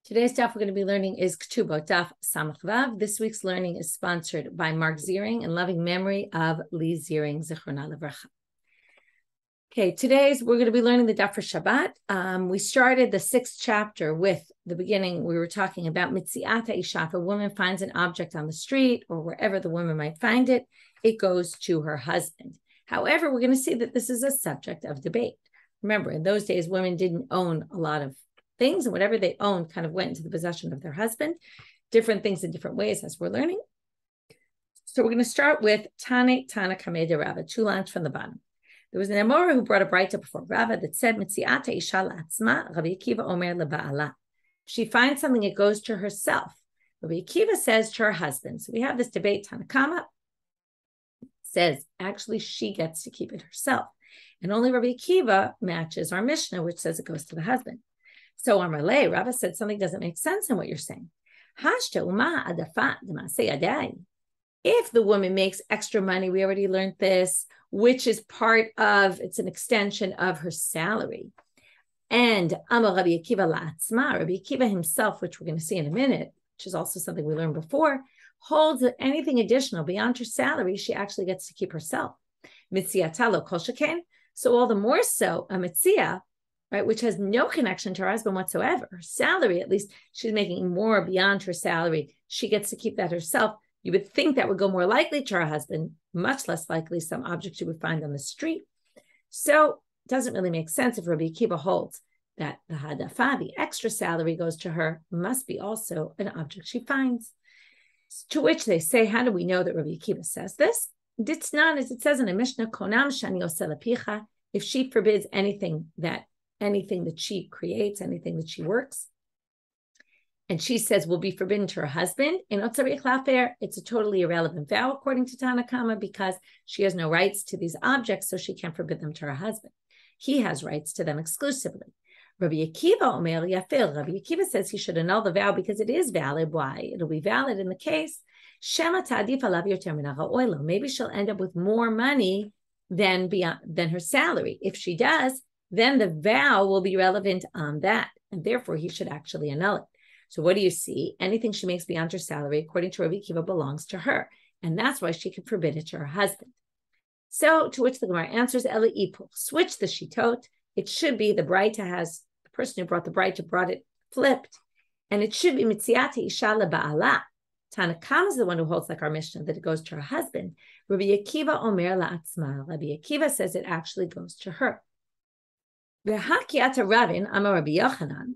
Today's daf we're going to be learning is Ketubot, daf Samach Vav. This week's learning is sponsored by Mark Ziering in loving memory of Lee Ziering, Zichrona Levracha. Okay, we're going to be learning the daf for Shabbat. We started the 6th chapter with the beginning. We were talking about Mitziata Isha. If a woman finds an object on the street or wherever the woman might find it, it goes to her husband. However, we're going to see that this is a subject of debate. Remember, in those days, women didn't own a lot of things, and whatever they owned kind of went into the possession of their husband. Different things in different ways as we're learning. So we're going to start with Tana Kameh de Rava, 2 lines from the bottom. There was an Amora who brought a brayta before Rava that said, Mitziata Isha la'atzma, Rabbi Akiva omer leba'ala. If she finds something, it goes to herself. Rabbi Akiva says to her husband. So we have this debate. Tanakama says, actually, she gets to keep it herself. And only Rabbi Akiva matches our Mishna, which says it goes to the husband. So Amarle, Rava said something doesn't make sense in what you're saying. If the woman makes extra money, we already learned this, which is it's an extension of her salary. And Amar Rabbi Akiva la'atzma, Rabbi Akiva himself, which we're going to see in a minute, which is also something we learned before, holds that anything additional beyond her salary, she actually gets to keep herself. Mitziata lo kol sheken. So all the more so, a mitzia, right, which has no connection to her husband whatsoever. Her salary, at least she's making more beyond her salary. She gets to keep that herself. You would think that would go more likely to her husband, much less likely some object you would find on the street. So it doesn't really make sense if Rabbi Akiva holds that the hadafa, the extra salary goes to her, must be also an object she finds. To which they say, how do we know that Rabbi Akiva says this? Ditznan, as it says in a Mishna, konam shani oselapicha, if she forbids anything that she creates, anything that she works, and she says will be forbidden to her husband, it's a totally irrelevant vow according to Tanakama because she has no rights to these objects, so she can't forbid them to her husband. He has rights to them exclusively. Rabbi Akiva omer yafil. Rabbi Akiva says he should annul the vow because it is valid. Why? It'll be valid in the case Shema ta'adif alav yoter min ha'oilo. Maybe she'll end up with more money than her salary. If she does, then the vow will be relevant on that, and therefore he should actually annul it. So what do you see? Anything she makes beyond her salary, according to Rabbi Akiva, belongs to her, and that's why she can forbid it to her husband. So to which the Gemara answers, Eli ipul. Switch the shitot. It should be the person who brought the brayta brought it flipped, and it should be mitziata isha leba'ala. Tanakam is the one who holds like our Mishna that it goes to her husband. Rabbi Akiva omer la'atzma. Rabbi Akiva says it actually goes to her. V'hakiata Ravin amar Rabbi Yochanan.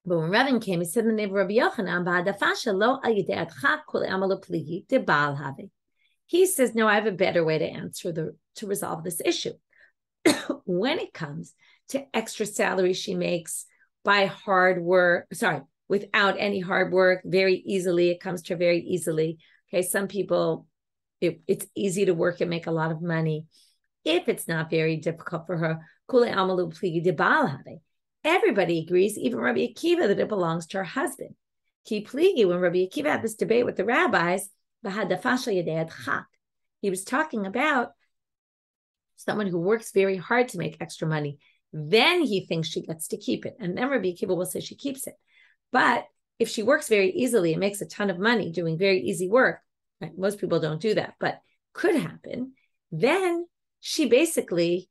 But when Ravin came, he said in the name of Rabbi Yochanan, "Ba'adafasha lo al yidei adcha kol amalu pligi de baal have." He says, no, I have a better way to resolve this issue. When it comes to extra salary she makes by hard work, without any hard work, very easily, it comes to her very easily. Okay, some people, it's easy to work and make a lot of money. If it's not very difficult for her, everybody agrees, even Rabbi Akiva, that it belongs to her husband. When Rabbi Akiva had this debate with the rabbis, he was talking about someone who works very hard to make extra money. Then he thinks she gets to keep it. And then Rabbi Akiva will say she keeps it. But if she works very easily and makes a ton of money doing very easy work, right, most people don't do that, but could happen, then she basically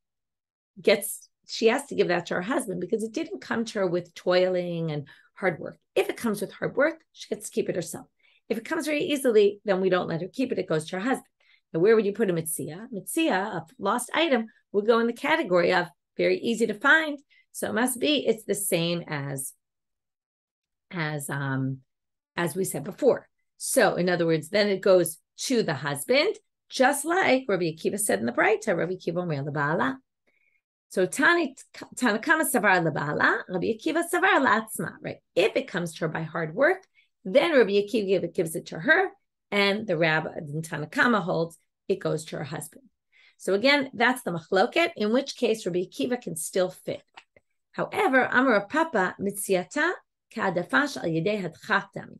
she has to give that to her husband because it didn't come to her with toiling and hard work. If it comes with hard work, she gets to keep it herself. If it comes very easily, then we don't let her keep it. It goes to her husband. Now, where would you put a mitzia? Mitzia, a lost item, would go in the category of very easy to find. So it must be, it's the same as we said before. So in other words, then it goes to the husband, just like Rabbi Akiva said in the brayta, Rabbi Akiva omer leba'ala. So Tanakama savar leba'ala, Rabbi Akiva savar la'atzma, right? If it comes to her by hard work, then Rabbi Akiva gives it to her, and the Rabbi Tanakama holds it goes to her husband. So again, that's the machloket, in which case Rabbi Akiva can still fit. However, Amar Papa mitziata ka'adafash al yedei hadchachtami.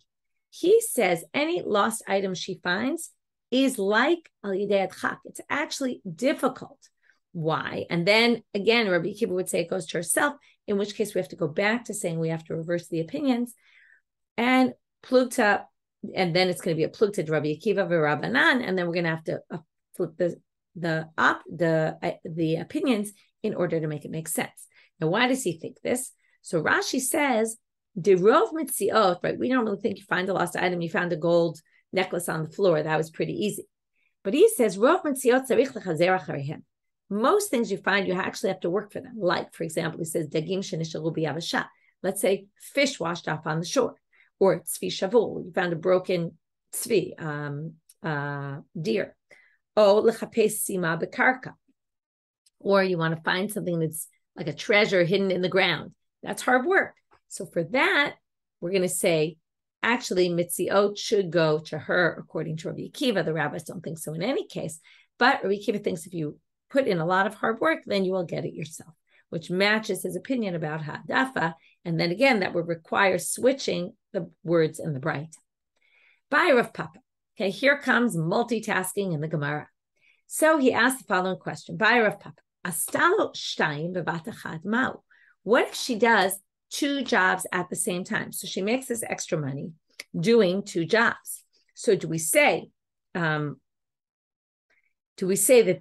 He says any lost item she finds is like al yedei hadchak. It's actually difficult. Why? And then again, Rabbi Akiva would say it goes to herself. in which case we have to go back to saying we have to reverse the opinions, and plugta, and then it's going to be a plugta Rabbi Akiva v'Rabbanan, and then we're going to have to flip the opinions in order to make it make sense. Now, why does he think this? So Rashi says, derov mitziot, right? We normally think you find a lost item, you found a gold necklace on the floor. That was pretty easy. But he says, rov mitziot tzarich lechazer achareihem. Most things you find, you actually have to work for them. Like, for example, he says, dagim shenishalu b'yavasha. Let's say fish washed off on the shore. Or tzvi shavul, you found a broken tzvi, deer. O lechapes sima bekarka. Or you want to find something that's like a treasure hidden in the ground. That's hard work. So for that, we're going to say, actually, mitziot should go to her, according to Rabbi Akiva. The rabbis don't think so in any case. But Rabbi Akiva thinks if you put in a lot of hard work, then you will get it yourself, which matches his opinion about ha'dafa. And then again, that would require switching the words in the bright. By Rav Papa. Okay, here comes multitasking in the Gemara. So he asked the following question. By Rav Papa. Astalo shtayim bevat achad mau. What if she does 2 jobs at the same time? So she makes this extra money doing 2 jobs. So do we say that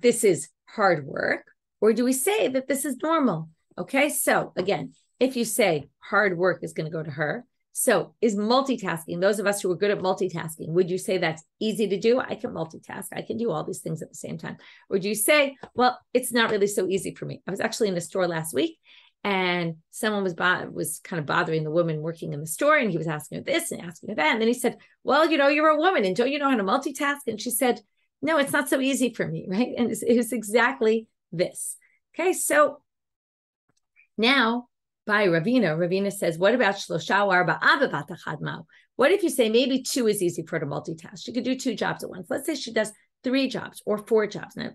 this is hard work, or do we say that this is normal? Okay, so again, if you say hard work is going to go to her, so is multitasking, those of us who are good at multitasking, would you say that's easy to do? I can multitask. I can do all these things at the same time. Or do you say, well, it's not really so easy for me? I was actually in the store last week, and someone was kind of bothering the woman working in the store, and he was asking her this and asking her that. And then he said, well, you're a woman, and don't you know how to multitask? And she said, no, it's not so easy for me, right? And it was exactly this. Okay, so now, by Ravina says, what about shlosha arba abavat achad mau? What if you say maybe 2 is easy for her to multitask? She could do 2 jobs at once. Let's say she does 3 jobs or 4 jobs. Now,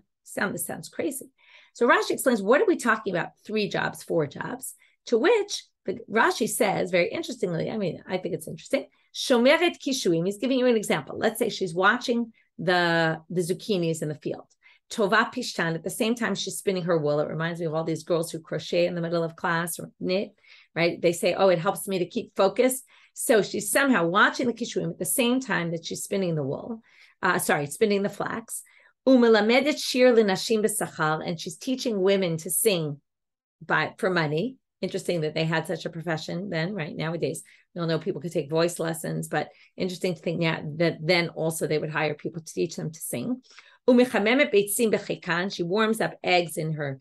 this sounds crazy. So Rashi explains, what are we talking about? 3 jobs, 4 jobs? To which Rashi says, very interestingly, I think it's interesting, shomeret kishuim. He's giving you an example. Let's say she's watching the zucchinis in the field. Tova pishtan, at the same time she's spinning her wool. It reminds me of all these girls who crochet in the middle of class or knit, right? They say, oh, it helps me to keep focus. So she's somehow watching the kishuim at the same time that she's spinning the wool, spinning the flax. Umelamedet shiur l'nashim b'sachar, and she's teaching women to sing for money. Interesting that they had such a profession then, right? Nowadays, we all know people could take voice lessons, but interesting to think that then also they would hire people to teach them to sing. She warms up eggs in her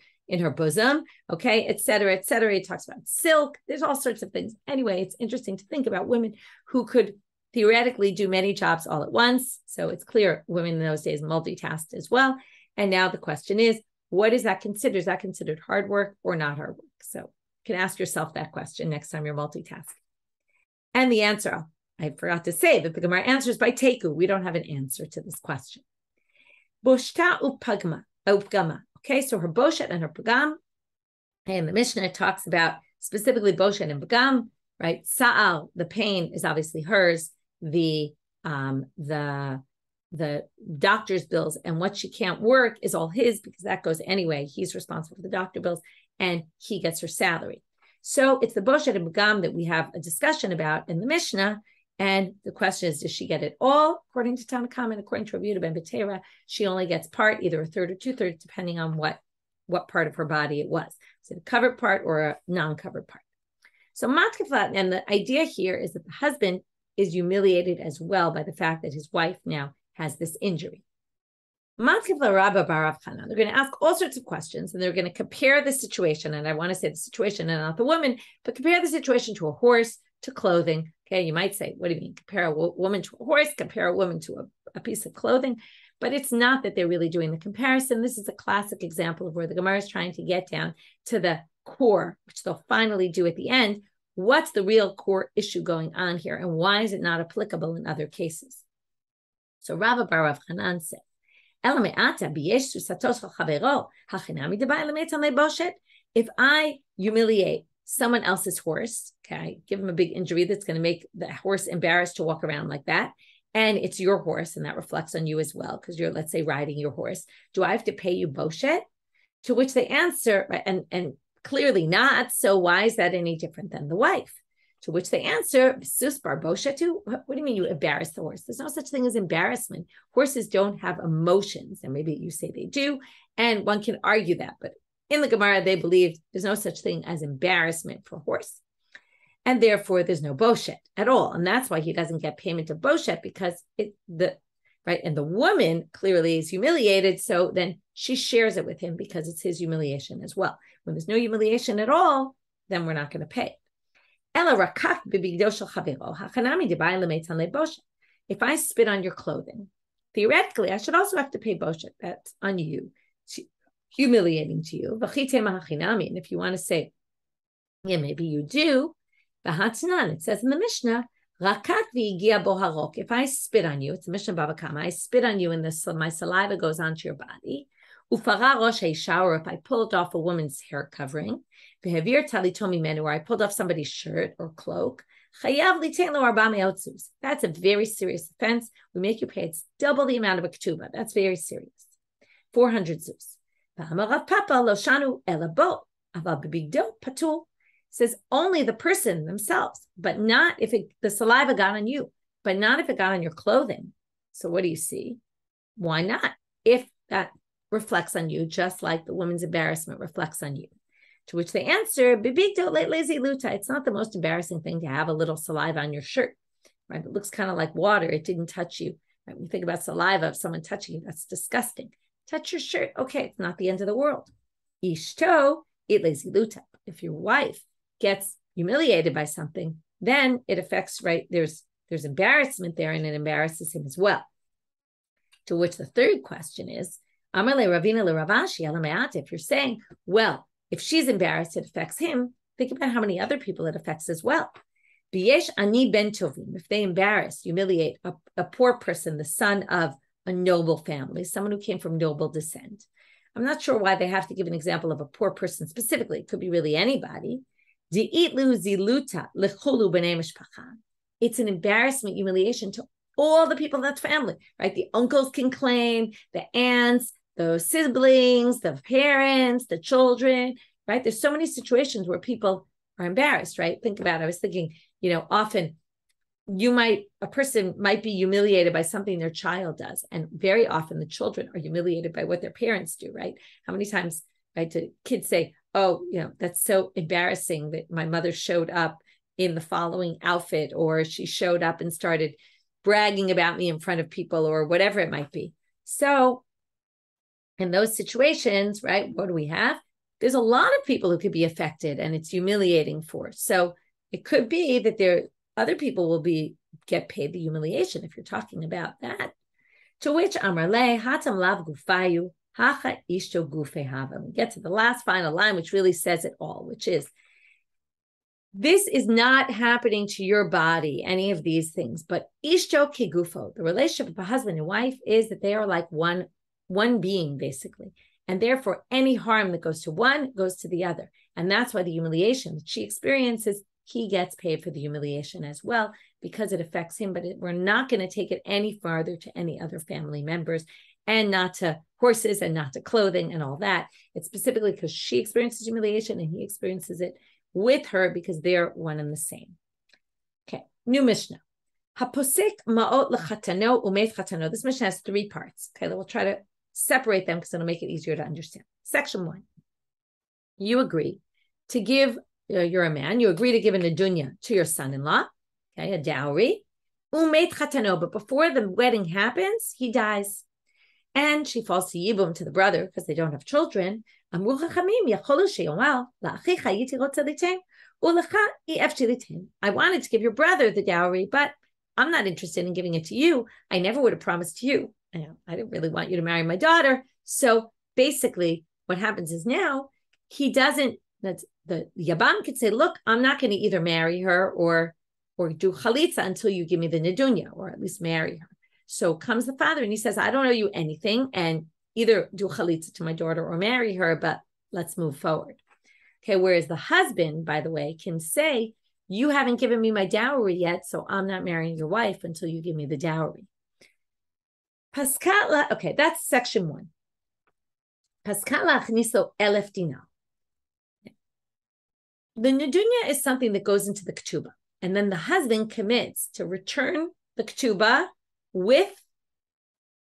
bosom, okay, et cetera, et cetera. He talks about silk. There's all sorts of things. Anyway, it's interesting to think about women who could theoretically do many jobs all at once. So it's clear women in those days multitasked as well. And now the question is, what is that considered? Is that considered hard work or not hard work? So you can ask yourself that question next time you're multitasking. And the answer, I forgot to say that the Gemara answers by teku. We don't have an answer to this question. Boshta upagma. Okay, so her boshet and her pagam. And the Mishna talks about specifically boshet and pagam, right? Sa'al, the pain is obviously hers. The doctor's bills and what she can't work is all his because that goes anyway. He's responsible for the doctor bills and he gets her salary. So it's the boshet and pagam that we have a discussion about in the Mishnah. And the question is, does she get it all? According to Tanakh and according to Rabbi Yehuda ben Betera, she only gets part, either 1/3 or 2/3, depending on what part of her body it was. Is it a covered part or a non-covered part? So matkeflat, and the idea here is that the husband is humiliated as well by the fact that his wife now has this injury. Matkefla Rabba bar Yochanan. They're going to ask all sorts of questions, and they're going to compare the situation. And I want to say the situation and not the woman, but compare the situation to a horse, to clothing. Okay, you might say, what do you mean? Compare a woman to a horse, compare a woman to a piece of clothing. But it's not that they're really doing the comparison. This is a classic example of where the Gemara is trying to get down to the core, which they'll finally do at the end. What's the real core issue going on here, and why is it not applicable in other cases? So Rabba bar Yochanan said, if I humiliate someone else's horse, okay, give him a big injury that's going to make the horse embarrassed to walk around like that, and it's your horse, and that reflects on you as well, because you're, let's say, riding your horse, do I have to pay you boshet? To which they answer, and clearly not. So why is that any different than the wife? To which they answer, Sus barboshetu. What do you mean you embarrass the horse? There's no such thing as embarrassment. Horses don't have emotions. And maybe you say they do. And one can argue that. But in the Gemara, they believe there's no such thing as embarrassment for a horse. And therefore, there's no boshet at all. And that's why he doesn't get payment of boshet, because and the woman clearly is humiliated. So then she shares it with him because it's his humiliation as well. When there's no humiliation at all, then we're not going to pay. If I spit on your clothing, theoretically, I should also have to pay boshet. That's on you. It's humiliating to you. And if you want to say, yeah, maybe you do, it says in the Mishna, if I spit on you, it's a Mishnah Bava Kama, I spit on you and my saliva goes onto your body. Or if I pulled off a woman's hair covering, or I pulled off somebody's shirt or cloak, that's a very serious offense. We make you pay. It's double the amount of a ketuba. That's very serious. 400 zus. Says only the person themselves, but not if the saliva got on you, but not if it got on your clothing. So what do you see? Why not? If that reflects on you, just like the woman's embarrassment reflects on you. To which they answer, it's not the most embarrassing thing to have a little saliva on your shirt, right? It looks kind of like water. It didn't touch you. Right? When you think about saliva of someone touching you, that's disgusting. Touch your shirt. Okay, it's not the end of the world. Ishto, if your wife gets humiliated by something, then it affects, right? There's embarrassment there, and it embarrasses him as well. To which the third question is, if you're saying, well, if she's embarrassed, it affects him, think about how many other people it affects as well. If they embarrass, humiliate a poor person, the son of a noble family, someone who came from noble descent. I'm not sure why they have to give an example of a poor person specifically. It could be really anybody. It's an embarrassment, humiliation to all the people in that family, right? The uncles can claim, the aunts, the siblings, the parents, the children, right? There's so many situations where people are embarrassed, right? Think about it. I was thinking, often a person might be humiliated by something their child does. And very often the children are humiliated by what their parents do, right? How many times, right, do kids say, oh, that's so embarrassing that my mother showed up in the following outfit, or she showed up and started bragging about me in front of people, or whatever it might be. So in those situations, right, what do we have? There's a lot of people who could be affected, and it's humiliating for. So it could be that other people will get paid the humiliation if you're talking about that. To which Amrle Hatam Lav Gufayu Hacha Ishto Gufehava. We get to the last final line, which really says it all, which is, this is not happening to your body, any of these things, but Ishto Kigufo, the relationship of a husband and wife, is that they are like one being, basically. And therefore, any harm that goes to one goes to the other. And that's why the humiliation that she experiences, he gets paid for the humiliation as well, because it affects him. But we're not going to take it any farther to any other family members, and not to horses, and not to clothing and all that. It's specifically because she experiences humiliation and he experiences it with her, because they're one and the same. Okay, new Mishnah. Haposik ma'ot lechatano umet chatano. This Mishnah has 3 parts. Okay, we'll try to separate them because it'll make it easier to understand. Section 1. You agree to give, you're a man, you agree to give a nedunya to your son-in-law, okay, a dowry, umet chatano, but before the wedding happens, he dies. And she falls to yibum, to the brother, because they don't have children. I wanted to give your brother the dowry, but I'm not interested in giving it to you. I never would have promised you. I didn't really want you to marry my daughter. So basically what happens is now he doesn't, the yabam could say, look, I'm not going to either marry her or do chalitza until you give me the nedunya, or at least marry her. So comes the father and he says, I don't owe you anything, and either do chalitza to my daughter or marry her, but let's move forward. Okay, whereas the husband, by the way, can say, you haven't given me my dowry yet, so I'm not marrying your wife until you give me the dowry. Paskala, okay, that's section 1. Paskala achniso 1000 dinar. the nedunya is something that goes into the ketuba, and then the husband commits to return the ketuba with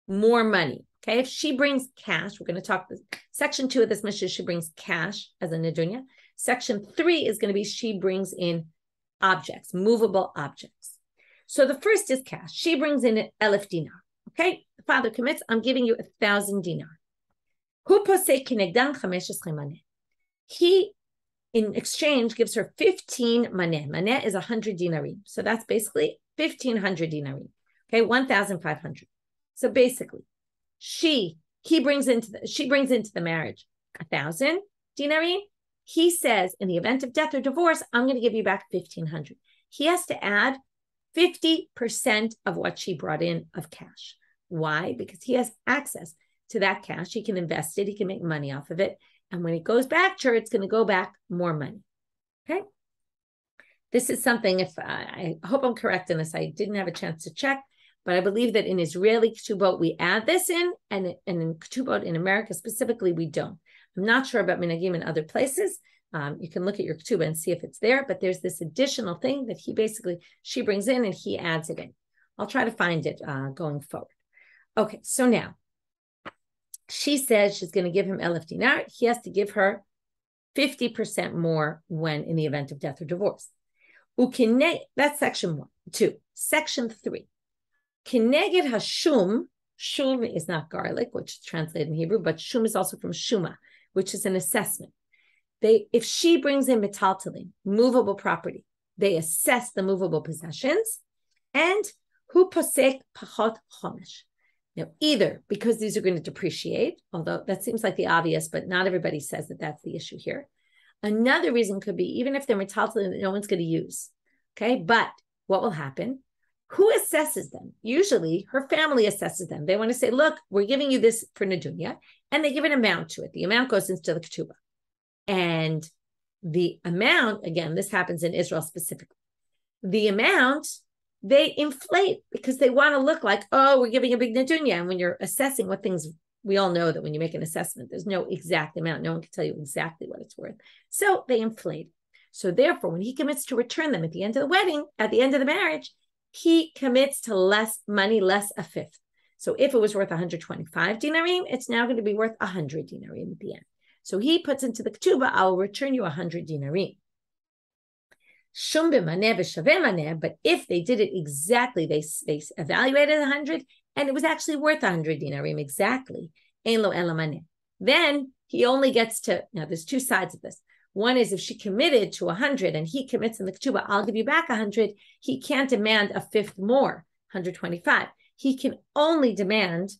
more money. Okay, if she brings cash, we're going to talk section 2 of this Mishna, she brings cash as a nedunya. Section 3 is going to be she brings in objects, movable objects. So the first is cash. She brings in 1,000 dinar. Okay, the father commits, I'm giving you 1,000 dinar. He, in exchange, gives her 15 maneh. Maneh is 100 dinarim. So that's basically 1,500 dinarim. Okay, 1,500. So basically, she brings into the marriage 1,000 dinarim. He says, in the event of death or divorce, I'm going to give you back 1,500. He has to add 50% of what she brought in of cash. Why? Because he has access to that cash. He can invest it. He can make money off of it. And when it goes back to her, it's going to go back more money. Okay? This is something, if I hope I'm correct in this, I didn't have a chance to check, but I believe that in Israeli ketubot, we add this in, and in ketubot in America specifically, we don't. I'm not sure about minhagim in other places. You can look at your ketubah and see if it's there, but there's this additional thing that she brings in and he adds it in. I'll try to find it going forward. Okay, so now, she says she's going to give him 1,000 dinar. He has to give her 50% more when in the event of death or divorce. That's section 1. 2. Section 3. Kineged hashum. Shum is not garlic, which is translated in Hebrew, but shum is also from shuma, which is an assessment. If she brings in metaltalin, movable property, they assess the movable possessions, and hu posek pachot chomesh. Now, either because these are going to depreciate, although that seems like the obvious, but not everybody says that that's the issue here. Another reason could be even if they're metaltalin that no one's going to use. Okay, but what will happen? Who assesses them? Usually her family assesses them. They want to say, look, we're giving you this for nedunya, and they give an amount to it. The amount goes into the ketuba. And the amount, again, this happens in Israel specifically, the amount they inflate because they want to look like, oh, we're giving a big nedunya. And when you're assessing what things, we all know that when you make an assessment, there's no exact amount. No one can tell you exactly what it's worth. So they inflate. So therefore, when he commits to return them at the end of the wedding, at the end of the marriage, he commits to less money, less a fifth. So if it was worth 125 dinarim, it's now going to be worth 100 dinarim at the end. So he puts into the ketuba, I will return you 100 dinarim. Shum b'maneh v'shaveh maneh, but if they did it exactly, they evaluated 100, and it was actually worth 100 dinarim exactly, ein lo ela maneh. Then he only gets to, now there's two sides of this. One is if she committed to 100 and he commits in the ketuba, I'll give you back 100, he can't demand a fifth more, 125. He can only demand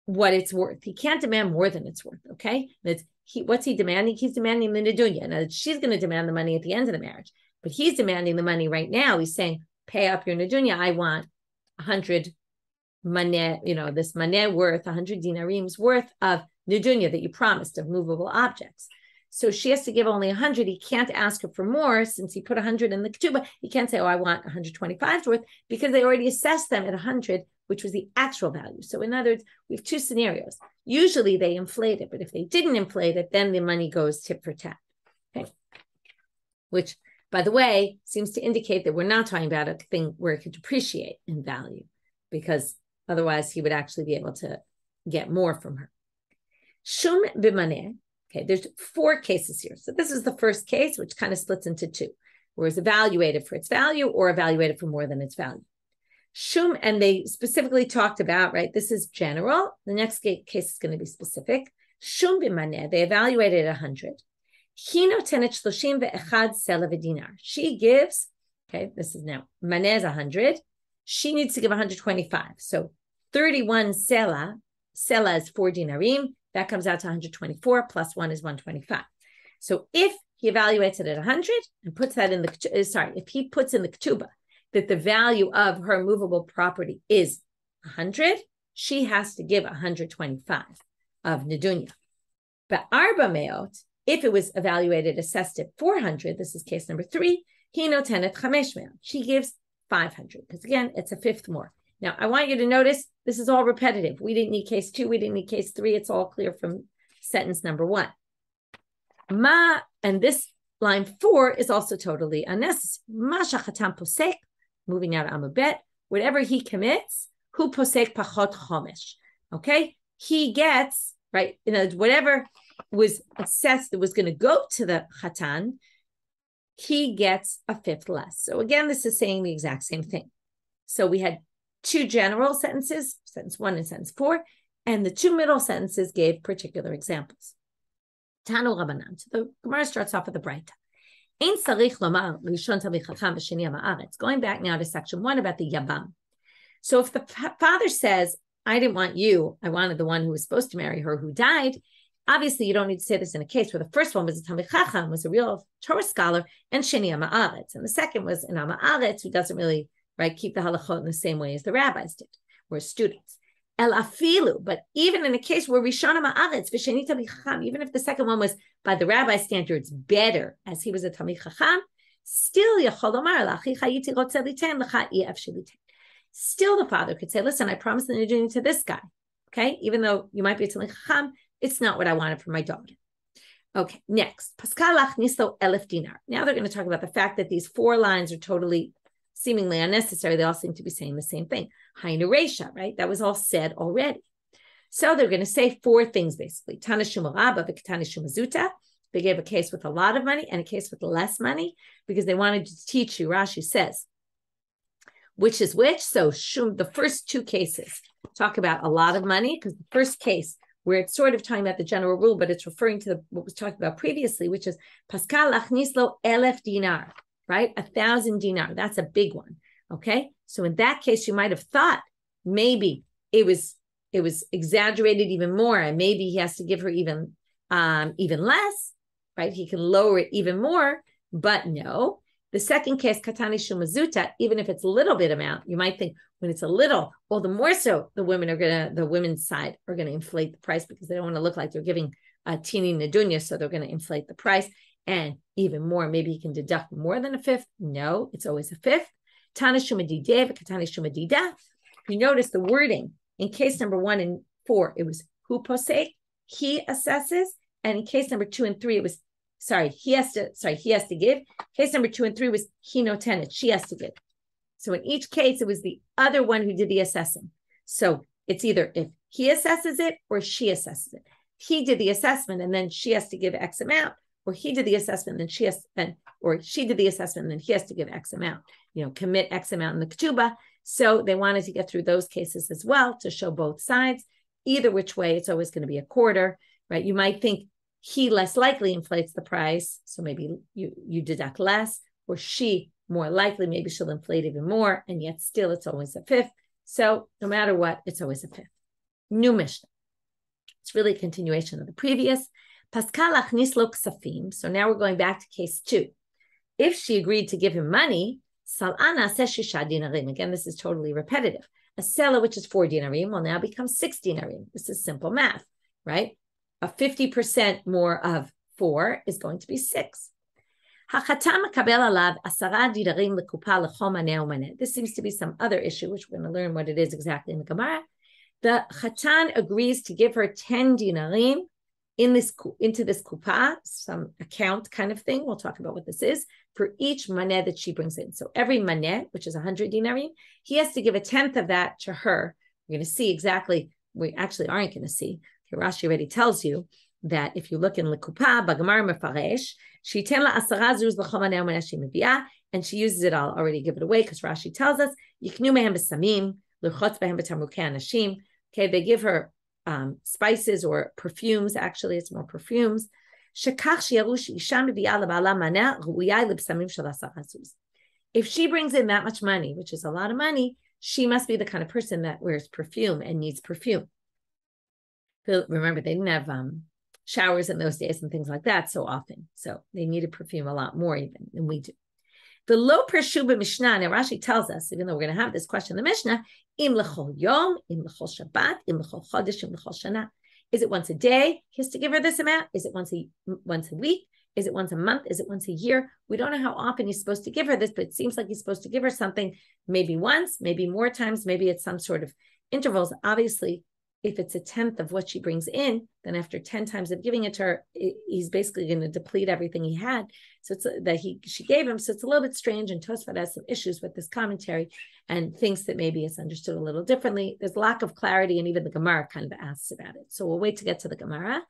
what it's worth. He can't demand more than it's worth, okay? What's he demanding? He's demanding the nedunya. Now, she's going to demand the money at the end of the marriage, but he's demanding the money right now. He's saying, pay up your nedunya. I want 100 maneh, this maneh worth, 100 dinarim's worth of nedunya that you promised of movable objects. So she has to give only 100. He can't ask her for more since he put 100 in the ketuba. He can't say, oh, I want 125's worth because they already assessed them at 100, which was the actual value. So in other words, we have two scenarios. Usually they inflate it, but if they didn't inflate it, then the money goes tit for tat. Okay. Which, by the way, seems to indicate that we're not talking about a thing where it could depreciate in value, because otherwise he would actually be able to get more from her. Shum b'maneh. Okay, there's 4 cases here. So this is the first case, which kind of splits into 2, where it's evaluated for its value or evaluated for more than its value. Shum, and they specifically talked about, right, this is general. The next case is going to be specific. Shum b'maneh, they evaluated 100. He notenet 31 sela v'dinar. She gives, okay, this is now, maneh is 100. She needs to give 125. So 31 sela is 4 dinarim. That comes out to 124 plus 1 is 125. So if he evaluates it at 100 and puts that in if he puts in the ketuba that the value of her movable property is 100, she has to give 125 of nedunya. But arba meot, if it was evaluated, assessed at 400, this is case number 3, he notenet 500. She gives 500, because again, it's a fifth more. Now, I want you to notice this is all repetitive. We didn't need case 2. We didn't need case 3. It's all clear from sentence number 1. And this line 4 is also totally unnecessary. Masha chatam posek, moving out on a bet, whatever he commits, hu posek pachot chomesh. Okay, he gets, right, whatever was assessed that was going to go to the chatan, he gets a fifth less. So again, this is saying the exact same thing. So we had two general sentences, sentence 1 and sentence 4, and the two middle sentences gave particular examples. Tanu Rabbanan. So the Gemara starts off with the Breita. Ein sarich lomar rishon tamid chacham v'sheni ha'ma'aretz. Going back now to section 1 about the yabam. So if the father says, I didn't want you, I wanted the one who was supposed to marry her who died, obviously you don't need to say this in a case where the first one was a tamid chacham, was a real Torah scholar, and sheni ha'ma'aretz. And the second was an ha'ma'aretz who doesn't really, right, keep the halachot in the same way as the rabbis did, or students. El afilu, but even in a case where rishon ha'ma'aretz v'sheni tamid chacham, even if the second one was by the rabbi standards better, as he was a tamid chacham, still yachol lomar la'achicha yiti rotzeh liten l'cha ef sheliten. Still the father could say, listen, I promised the niduni to this guy, okay? Even though you might be a tamid chacham, it's not what I wanted for my daughter. Okay, next. Paskal lachniso elef dinar. Now they're going to talk about the fact that these 4 lines are totally seemingly unnecessary. They all seem to be saying the same thing. Hainu reisha, right? That was all said already. So they're going to say 4 things basically. Tana shumaraba v'ketana shumazuta. They gave a case with a lot of money and a case with less money because they wanted to teach you, Rashi says, which is which. So the first 2 cases talk about a lot of money because the first case where it's sort of talking about the general rule, but it's referring to what was talked about previously, which is Paskal Lachnislo Elef Dinar, right? 1,000 dinar. That's a big one. Okay. So in that case, you might have thought maybe it was exaggerated even more, and maybe he has to give her even less, right? He can lower it even more, but no. The second case, Katani Shumazuta, even if it's a little bit amount, you might think when it's a little, well, the more so the women's side are going to inflate the price because they don't want to look like they're giving a teeny nadunya, so they're going to inflate the price. And even more, maybe you can deduct more than a fifth. No, it's always a fifth. Tana Shumadide, Katani Shumadida. You notice the wording in case number 1 and 4, it was hu posek, he assesses, and in case number 2 and 3, it was he has to give. Case number 2 and 3 was he notenet, she has to give. So in each case, it was the other one who did the assessing. So it's either if he assesses it or she assesses it. He did the assessment and then she has to give X amount, or he did the assessment and she did the assessment and then he has to give X amount, commit X amount in the ketuba. So they wanted to get through those cases as well to show both sides. Either which way, it's always going to be a quarter, right? You might think he less likely inflates the price, so maybe you deduct less, or she more likely, maybe she'll inflate even more, and yet still it's always a fifth. So no matter what, it's always a fifth. New Mishna. It's really a continuation of the previous. Paskal achnis lo ksafim. So now we're going back to case 2. If she agreed to give him money, sal'ana says shisha dinarim. Again, this is totally repetitive. A seller, which is 4 dinarim, will now become 6 dinarim. This is simple math, right? A 50% more of 4 is going to be 6. This seems to be some other issue, which we're going to learn what it is exactly in the Gemara. The chatan agrees to give her 10 dinarim into this kupa, some account kind of thing. We'll talk about what this is for each maneh that she brings in. So every maneh, which is 100 dinarim, he has to give a 10th of that to her. We're going to see exactly. We actually aren't going to see. Rashi already tells you that if you look in Lekupa, Bagamar Mefaresh, she ten la asara zuz l'chomaneh u'maneh meviah, and she uses it. I'll already give it away because Rashi tells us yiknu mehem b'samim l'chotz behem b'tamrukei anashim. Okay, they give her spices or perfumes. Actually, it's more perfumes. Shekach sheyaru sheisha meviah leba'ala maneh ru'uyai l'b'samim shel asara zuz. If she brings in that much money, which is a lot of money, she must be the kind of person that wears perfume and needs perfume. Remember, they didn't have showers in those days and things like that so often. So they needed perfume a lot more even than we do. The lo pershuba Mishna, now Rashi tells us, even though we're going to have this question in the Mishnah, im l'chol yom, im l'chol Shabbat, im l'chol chodesh, im l'chol shana. Is it once a day he has to give her this amount? Is it once a week? Is it once a month? Is it once a year? We don't know how often he's supposed to give her this, but it seems like he's supposed to give her something maybe once, maybe more times, maybe it's some sort of intervals. Obviously, if it's a tenth of what she brings in, then after 10 times of giving it to her, he's basically going to deplete everything he had. So it's she gave him. So it's a little bit strange. And Tosfot has some issues with this commentary and thinks that maybe it's understood a little differently. There's lack of clarity, and even the Gemara kind of asks about it. So we'll wait to get to the Gemara.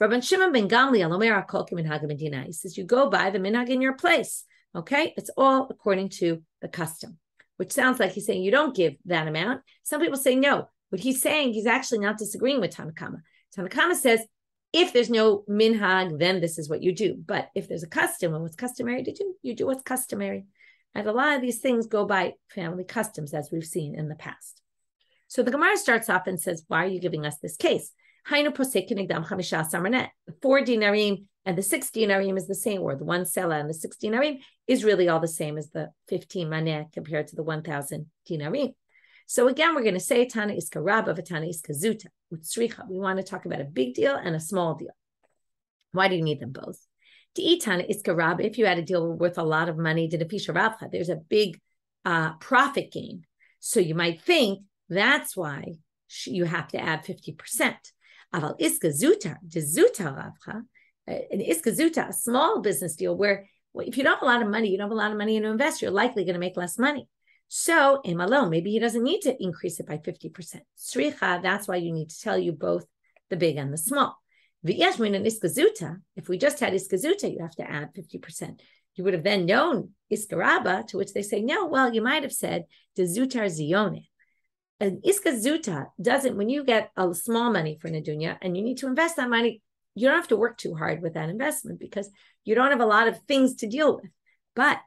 Rabban Shimon ben Gamliel Omer Kol Minhag Medina. He says you go by the minhag in your place. Okay, it's all according to the custom, which sounds like he's saying you don't give that amount. Some people say no. What he's saying, he's actually not disagreeing with Tanakama. Tanakama says, if there's no minhag, then this is what you do. But if there's a custom and what's customary to do, you do what's customary. And a lot of these things go by family customs, as we've seen in the past. So the Gemara starts off and says, why are you giving us this case? The 4 dinarim and the 6 dinarim is the same, or the 1 sela and the 6 dinarim is really all the same as the 15 maneh compared to the 1,000 dinarim. So again, we're going to say Tana iska rabba, Tana iska zuta, utsricha. We want to talk about a big deal and a small deal. Why do you need them both? To eat Tana iska rabba, if you had a deal worth a lot of money, there's a big profit gain. So you might think that's why you have to add 50%. Aval iska zuta, de zuta ravcha, an iska zuta, a small business deal where if you don't have a lot of money, you don't have a lot of money to invest, you're likely going to make less money. So, im alone, maybe he doesn't need to increase it by 50%. Sricha, that's why you need to tell you both the big and the small. V'yeshmin and iskazuta, if we just had iskazuta, you have to add 50%. You would have then known iskaraba, to which they say, no, well, you might have said, de zutar zione. An iskazuta doesn't, when you get a small money for Nadunya and you need to invest that money, you don't have to work too hard with that investment because you don't have a lot of things to deal with. But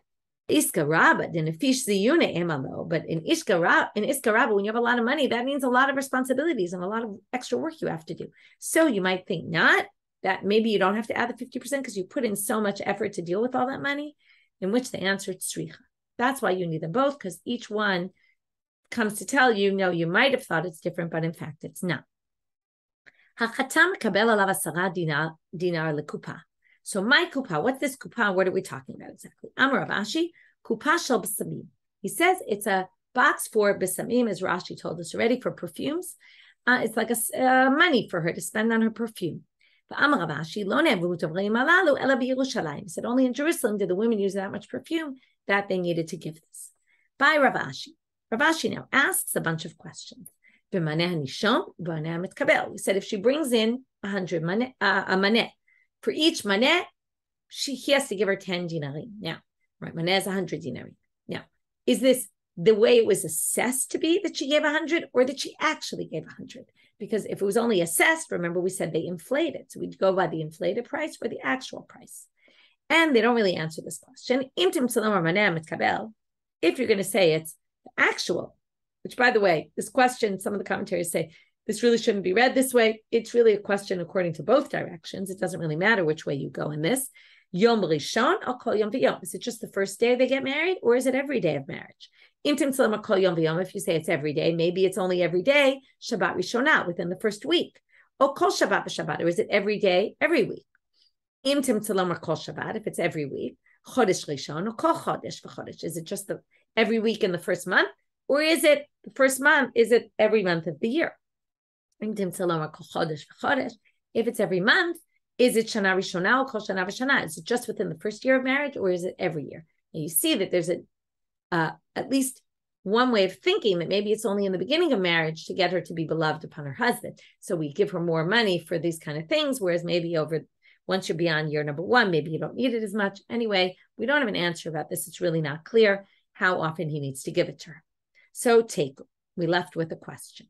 Iskaraba, in a fish ziyune emalo, but in Iskaraba, when you have a lot of money, that means a lot of responsibilities and a lot of extra work you have to do. So you might think not that maybe you don't have to add the 50% because you put in so much effort to deal with all that money, in which the answer is tzricha. That's why you need them both, because each one comes to tell you, no, you might have thought it's different, but in fact it's not. Hachatam kabel alav 10 dinar lekupa. So my kupa, what's this kupa? What are we talking about exactly? Amar Rashi, kupa shel b'samim. He says it's a box for b'samim, as Rashi told us already, for perfumes. It's like a money for her to spend on her perfume. Amar Rashi, lo ne'evu tovreim alalu ela b'Yerushalayim. He said only in Jerusalem did the women use that much perfume that they needed to give this. By Rav Ashi. Rav Ashi now asks a bunch of questions. B'maneh nishon, b'maneh mitkabel. He said if she brings in 100 maneh, a maneh, for each maneh, he has to give her 10 dinarim. Now, right, maneh is 100 dinarim. Now, is this the way it was assessed to be that she gave 100 or that she actually gave 100? Because if it was only assessed, remember we said they inflated. So we'd go by the inflated price or the actual price. And they don't really answer this question. If you're going to say it's the actual, which by the way, this question, some of the commentaries say, this really shouldn't be read this way. It's really a question according to both directions. It doesn't really matter which way you go in this. Yom Rishon or Kol Yom V'Yom. Is it just the first day they get married, or is it every day of marriage? If you say it's every day, maybe it's only every day, Shabbat Rishonah, within the first week. Or Kol Shabbat B'Shabbat, or is it every day, every week? Im Timtzalom or Kol Shabbat, if it's every week. Chodesh Rishon or Kol Chodesh V'Chodesh. Is it just every week in the first month? Or is it the first month? Is it every month of the year? If it's every month, is it Shana Rishona or Kol Shana V'Shana? Is it just within the first year of marriage, or is it every year? And you see that there's at least one way of thinking that maybe it's only in the beginning of marriage to get her to be beloved upon her husband. So we give her more money for these kind of things, whereas maybe once you're beyond year number 1, maybe you don't need it as much. Anyway, we don't have an answer about this. It's really not clear how often he needs to give it to her. So we left with a question.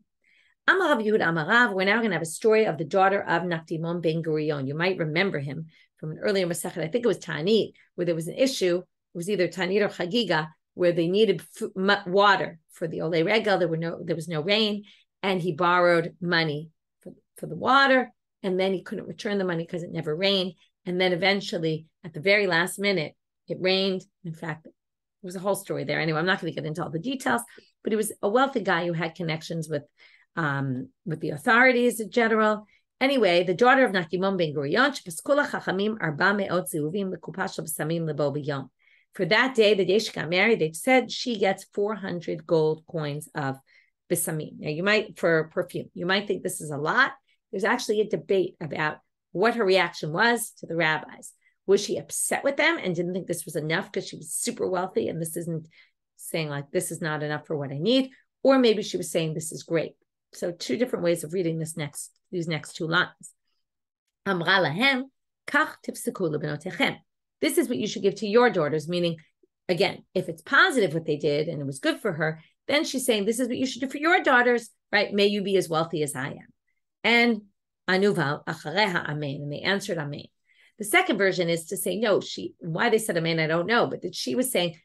Amar Rav Yehuda Amar Rav, we're now going to have a story of the daughter of Nakdimon ben Gurion. You might remember him from an earlier Masechet. I think it was Ta'anit, where there was an issue. It was either Ta'anit or Chagiga, where they needed water for the Olei Regel. There was no rain, and he borrowed money for the water, and then he couldn't return the money because it never rained. And then eventually, at the very last minute, it rained. In fact, there was a whole story there. Anyway, I'm not going to get into all the details, but he was a wealthy guy who had connections with the authorities in general. Anyway, the daughter of Nakdimon ben Gurion, for that day, the day she got married, they said she gets 400 gold coins of b'samim. Now, you might, for perfume, you might think this is a lot. There's actually a debate about what her reaction was to the rabbis. Was she upset with them and didn't think this was enough because she was super wealthy and this isn't saying like, this is not enough for what I need? Or maybe she was saying, this is great. So two different ways of reading these next two lines. Amra lahem, kach tifseku lebenotechem. This is what you should give to your daughters, meaning, again, if it's positive what they did and it was good for her, then she's saying, this is what you should do for your daughters, right? May you be as wealthy as I am. And anuval achareha amen, and they answered amen. The second version is to say, no, why they said amen, I don't know, but that she was saying,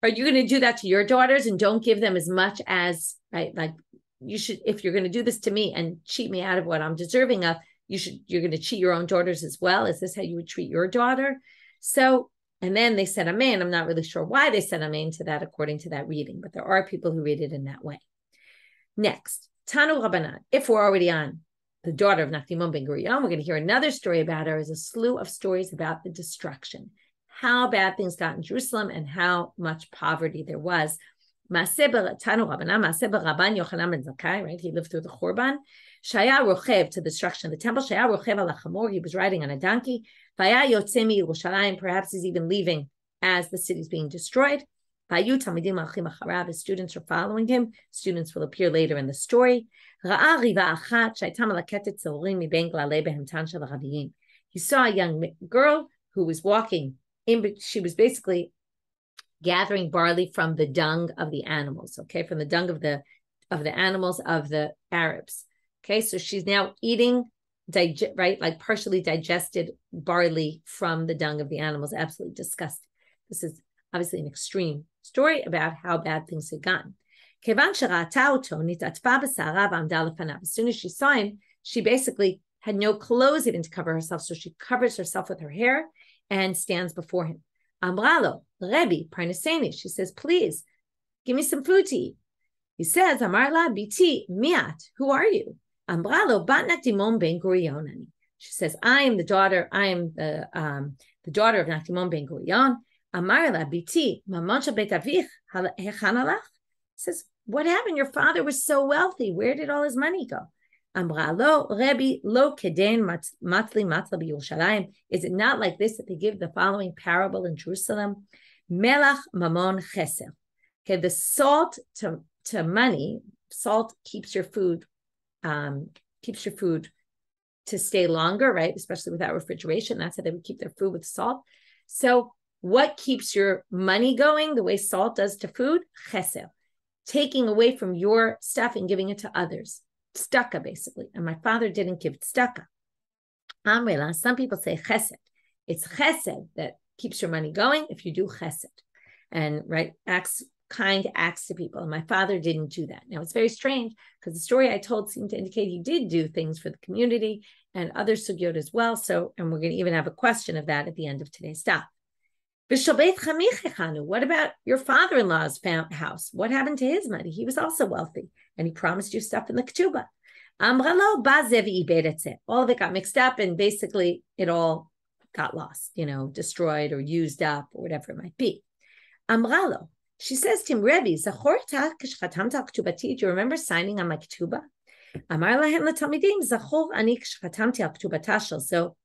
are you going to do that to your daughters and don't give them as much as, right? Like you should, if you're going to do this to me and cheat me out of what I'm deserving of, you're going to cheat your own daughters as well. Is this how you would treat your daughter? So, and then they said amen. I'm not really sure why they said amen to that according to that reading, but there are people who read it in that way. Next, Tanu Rabbanan. If we're already on the daughter of Nakdimon ben Gurion, we're going to hear another story about her as a slew of stories about the destruction, how bad things got in Jerusalem and how much poverty there was. Rabban Yochanan ben Zakai, right? He lived through the Churban. Shaya rochev, to the destruction of the temple. Shaya rochev al chamor, he was riding on a donkey. Vaya yotzemi Yerushalayim, perhaps he's even leaving as the city is being destroyed. Vayu talmidim alchim acharav, his students are following him. Students will appear later in the story. Ra'a riva achat shaytam alaketet tzorim miben glalei behemtan shel harabiyim. He saw a young girl who was walking in. She was basically gathering barley from the dung of the animals. Okay, from the dung of the animals of the Arabs. Okay, so she's now eating, right, like partially digested barley from the dung of the animals. Absolutely disgusting. This is obviously an extreme story about how bad things had gotten. As soon as she saw him, she basically had no clothes even to cover herself, so she covers herself with her hair and stands before him. Amralo, Rebbe, Parnaseni, she says, please, give me some food to eat. He says, Amarla, biti, miat, who are you? Amralo, bat Nakdimon ben Gurion. She says, I am the daughter of Nakdimon ben Gurion. Amarla, biti, mamancha bet avich, hechanalach. Says, what happened? Your father was so wealthy. Where did all his money go? Amralo, Rebbe, lo keden matli matla b'Yerushalayim. Is it not like this that they give the following parable in Jerusalem? Melach mamon chesed. Okay, the salt to money, salt keeps your food to stay longer, right? Especially without refrigeration. That's how they would keep their food, with salt. So what keeps your money going the way salt does to food? Chesed. Taking away from your stuff and giving it to others. Tzedakah, basically. And my father didn't give tzedakah. Amrela, some people say chesed. It's chesed that keeps your money going if you do chesed. And right, kind acts to people. And my father didn't do that. Now, it's very strange because the story I told seemed to indicate he did do things for the community and other sugyot as well. So, and we're going to even have a question of that at the end of today's talk. What about your father-in-law's house? What happened to his money? He was also wealthy, and he promised you stuff in the ketuba. All of it got mixed up, and basically it all got lost, destroyed or used up or whatever it might be. Amralo, she says to him, Rebbe, do you remember signing on my ketuba? So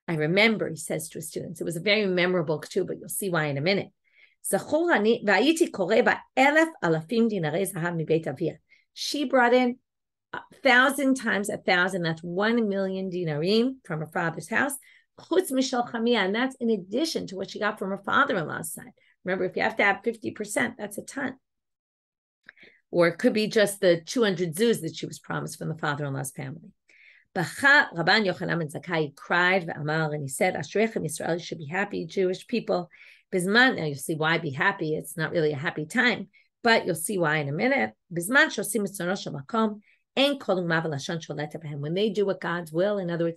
I remember, he says to his students, it was a very memorable ketuba. You'll see why in a minute. She brought in 1,000 times 1,000. That's 1,000,000 dinarim from her father's house. And that's in addition to what she got from her father-in-law's side. Remember, if you have to have 50%, that's a ton. Or it could be just the 200 zuz that she was promised from the father-in-law's family. Rabban Yochanan ben Zakai cried, and he said, Ashrechem Yisrael, you should be happy, Jewish people. Bisman, now you'll see why be happy. It's not really a happy time, but you'll see why in a minute. Bisman shosim mitzono shel makom, ein kol u'ma v'lashon sholet b'hem. When they do what God's will, in other words,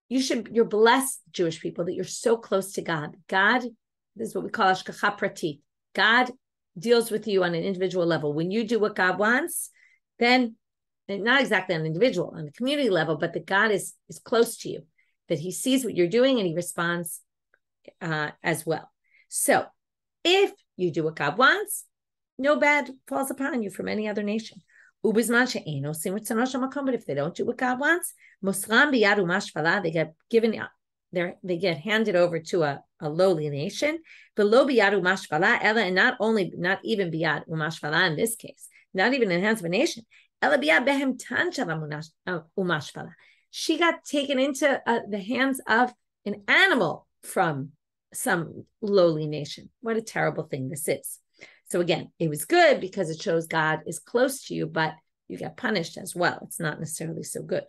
you're blessed, Jewish people, that you're so close to God. God, this is what we call hashgacha pratit. God deals with you on an individual level. When you do what God wants, then not exactly on an individual, on a community level, but that God is close to you, that he sees what you're doing and he responds as well. So if you do what God wants, no bad falls upon you from any other nation. But if they don't do what God wants, they get handed over to a lowly nation. And not even biyad umashvala in this case, not even in the hands of a nation. She got taken into the hands of an animal from some lowly nation. What a terrible thing this is. So again, it was good because it shows God is close to you, but you get punished as well. It's not necessarily so good.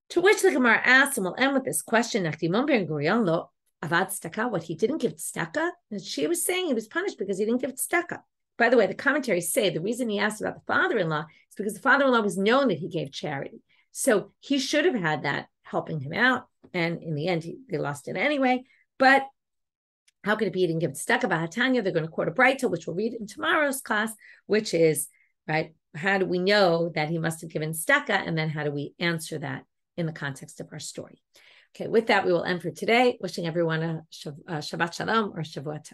To which the Gemara asks, and we'll end with this question, Nakdimon ben Gurion lo avad tzedakah, what he didn't give tzedakah, and she was saying he was punished because he didn't give tzedakah. By the way, the commentaries say the reason he asked about the father-in-law is because the father-in-law was known that he gave charity. So he should have had that helping him out. And in the end, they lost it anyway. But how could it be he didn't give tzedakah? B'hatanya, they're going to quote a Braita, which we'll read in tomorrow's class, which is, right, how do we know that he must have given tzedakah? And then how do we answer that in the context of our story? Okay, with that, we will end for today. Wishing everyone a Shabbat Shalom or Shavua Tov.